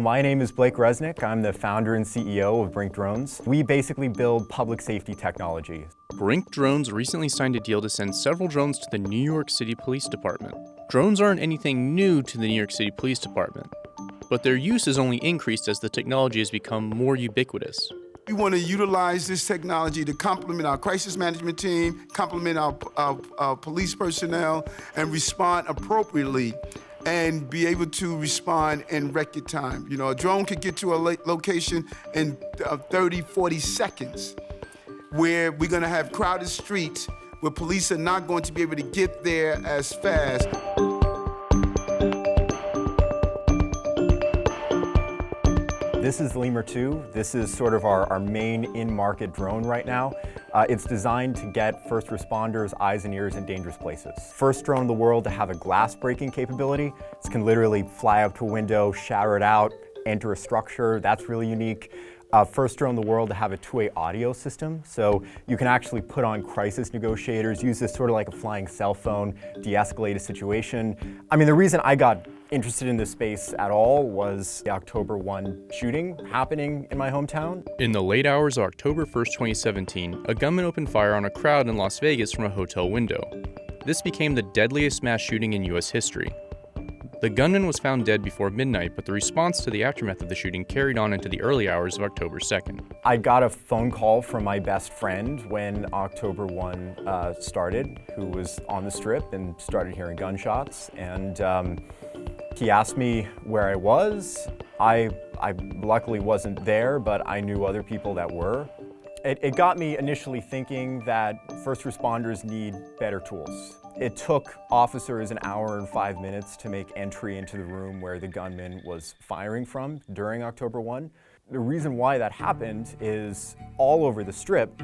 my name is Blake Resnick. I'm the founder and CEO of BRINC Drones. We basically build public safety technology. BRINC Drones recently signed a deal to send several drones to the New York City Police Department. Drones aren't anything new to the New York City Police Department, but their use has only increased as the technology has become more ubiquitous. We want to utilize this technology to complement our crisis management team, complement our police personnel, and respond appropriately and be able to respond in record time. You know, a drone could get to a location in 30, 40 seconds, where we're gonna have crowded streets where police are not going to be able to get there as fast. This is Lemur 2. This is sort of our main in-market drone right now. It's designed to get first responders' eyes and ears in dangerous places. First drone in the world to have a glass breaking capability. This can literally fly up to a window, shatter it out, enter a structure. That's really unique. First drone in the world to have a two-way audio system. So you can actually put on crisis negotiators, use this sort of like a flying cell phone, de-escalate a situation. I mean, the reason I got interested in this space at all was the October 1 shooting happening in my hometown. In the late hours of October 1st, 2017, a gunman opened fire on a crowd in Las Vegas from a hotel window. This became the deadliest mass shooting in U.S. history. The gunman was found dead before midnight, but the response to the aftermath of the shooting carried on into the early hours of October 2nd. I got a phone call from my best friend when October 1 started, who was on the Strip and started hearing gunshots. And he asked me where I was. I luckily wasn't there, but I knew other people that were. It got me initially thinking that first responders need better tools. It took officers an hour and 5 minutes to make entry into the room where the gunman was firing from during October 1. The reason why that happened is all over the Strip,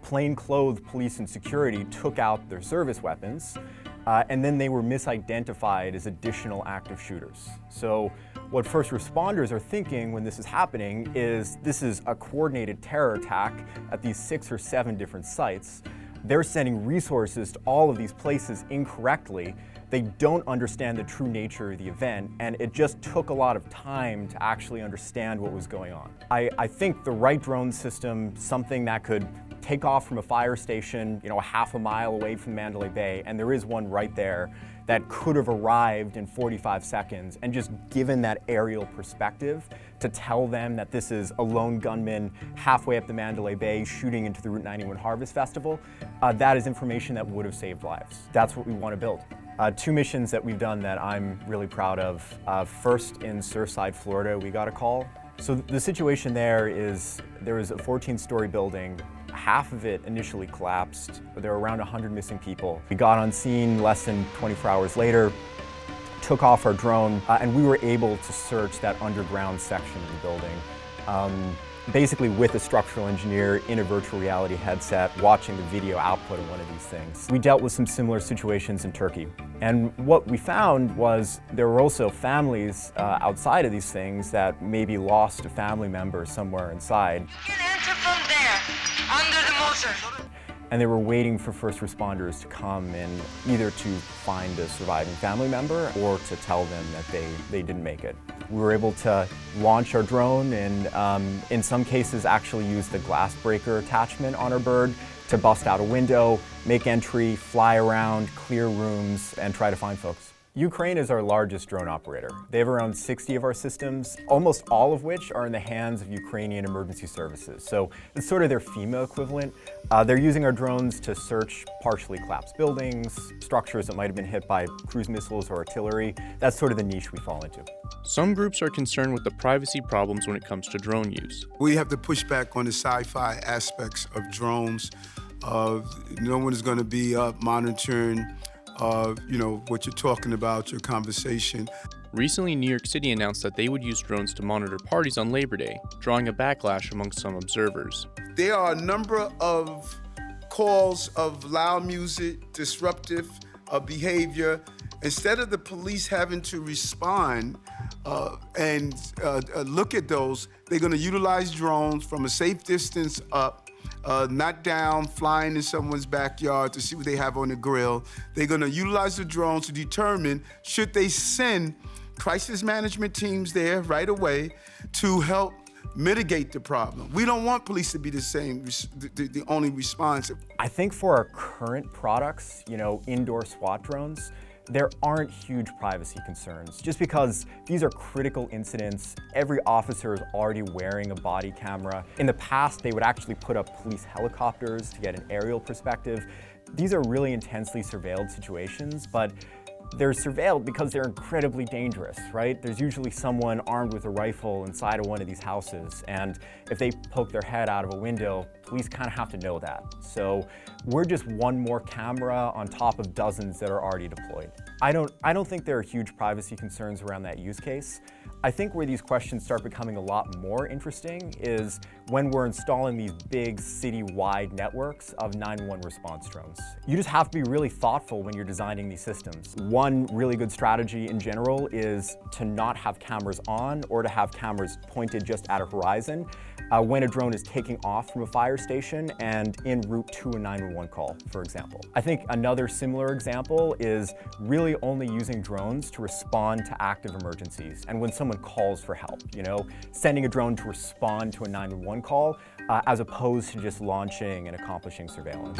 plainclothed police and security took out their service weapons, and then they were misidentified as additional active shooters. So what first responders are thinking when this is happening is this is a coordinated terror attack at these 6 or 7 different sites. They're sending resources to all of these places incorrectly. They don't understand the true nature of the event, and it just took a lot of time to actually understand what was going on. I think the right drone system, something that could take off from a fire station, you know, a half a mile away from Mandalay Bay, and there is one right there, that could have arrived in 45 seconds and just given that aerial perspective to tell them that this is a lone gunman halfway up the Mandalay Bay shooting into the Route 91 Harvest Festival. That is information that would have saved lives. That's what we want to build. 2 missions that we've done that I'm really proud of. First, in Surfside, Florida, we got a call. So the situation there is there was a 14-story building. Half of it initially collapsed. There were around 100 missing people. We got on scene less than 24 hours later, took off our drone, and we were able to search that underground section of the building. Basically with a structural engineer in a virtual reality headset, watching the video output of one of these things. We dealt with some similar situations in Turkey. And what we found was there were also families outside of these things that maybe lost a family member somewhere inside. You can enter from there, under the motor. And they were waiting for first responders to come and either to find a surviving family member or to tell them that they didn't make it. We were able to launch our drone and in some cases actually use the glass breaker attachment on our bird to bust out a window, make entry, fly around, clear rooms, and try to find folks. Ukraine is our largest drone operator. They have around 60 of our systems, almost all of which are in the hands of Ukrainian emergency services. So it's sort of their FEMA equivalent. They're using our drones to search partially collapsed buildings, structures that might have been hit by cruise missiles or artillery. That's sort of the niche we fall into. Some groups are concerned with the privacy problems when it comes to drone use. We have to push back on the sci-fi aspects of drones. No one is going to be monitoring you know, what you're talking about, your conversation. Recently, New York City announced that they would use drones to monitor parties on Labor Day, drawing a backlash among some observers. There are a number of calls of loud music, disruptive behavior. Instead of the police having to respond and look at those, they're going to utilize drones from a safe distance up, not down, flying in someone's backyard to see what they have on the grill. They're going to utilize the drones to determine should they send crisis management teams there right away to help mitigate the problem. We don't want police to be the only response. I think for our current products, indoor SWAT drones, there aren't huge privacy concerns. Just because these are critical incidents, every officer is already wearing a body camera. In the past, they would actually put up police helicopters to get an aerial perspective. These are really intensely surveilled situations, but they're surveilled because they're incredibly dangerous, right? There's usually someone armed with a rifle inside of one of these houses, and if they poke their head out of a window, police kind of have to know that. So we're just one more camera on top of dozens that are already deployed. I don't think there are huge privacy concerns around that use case. I think where these questions start becoming a lot more interesting is when we're installing these big city-wide networks of 911 response drones. You just have to be really thoughtful when you're designing these systems. One really good strategy in general is to not have cameras on or to have cameras pointed just at a horizon when a drone is taking off from a fire station and en route to a 911 call, for example. I think another similar example is really only using drones to respond to active emergencies and when someone calls for help, sending a drone to respond to a 911 call as opposed to just launching and accomplishing surveillance.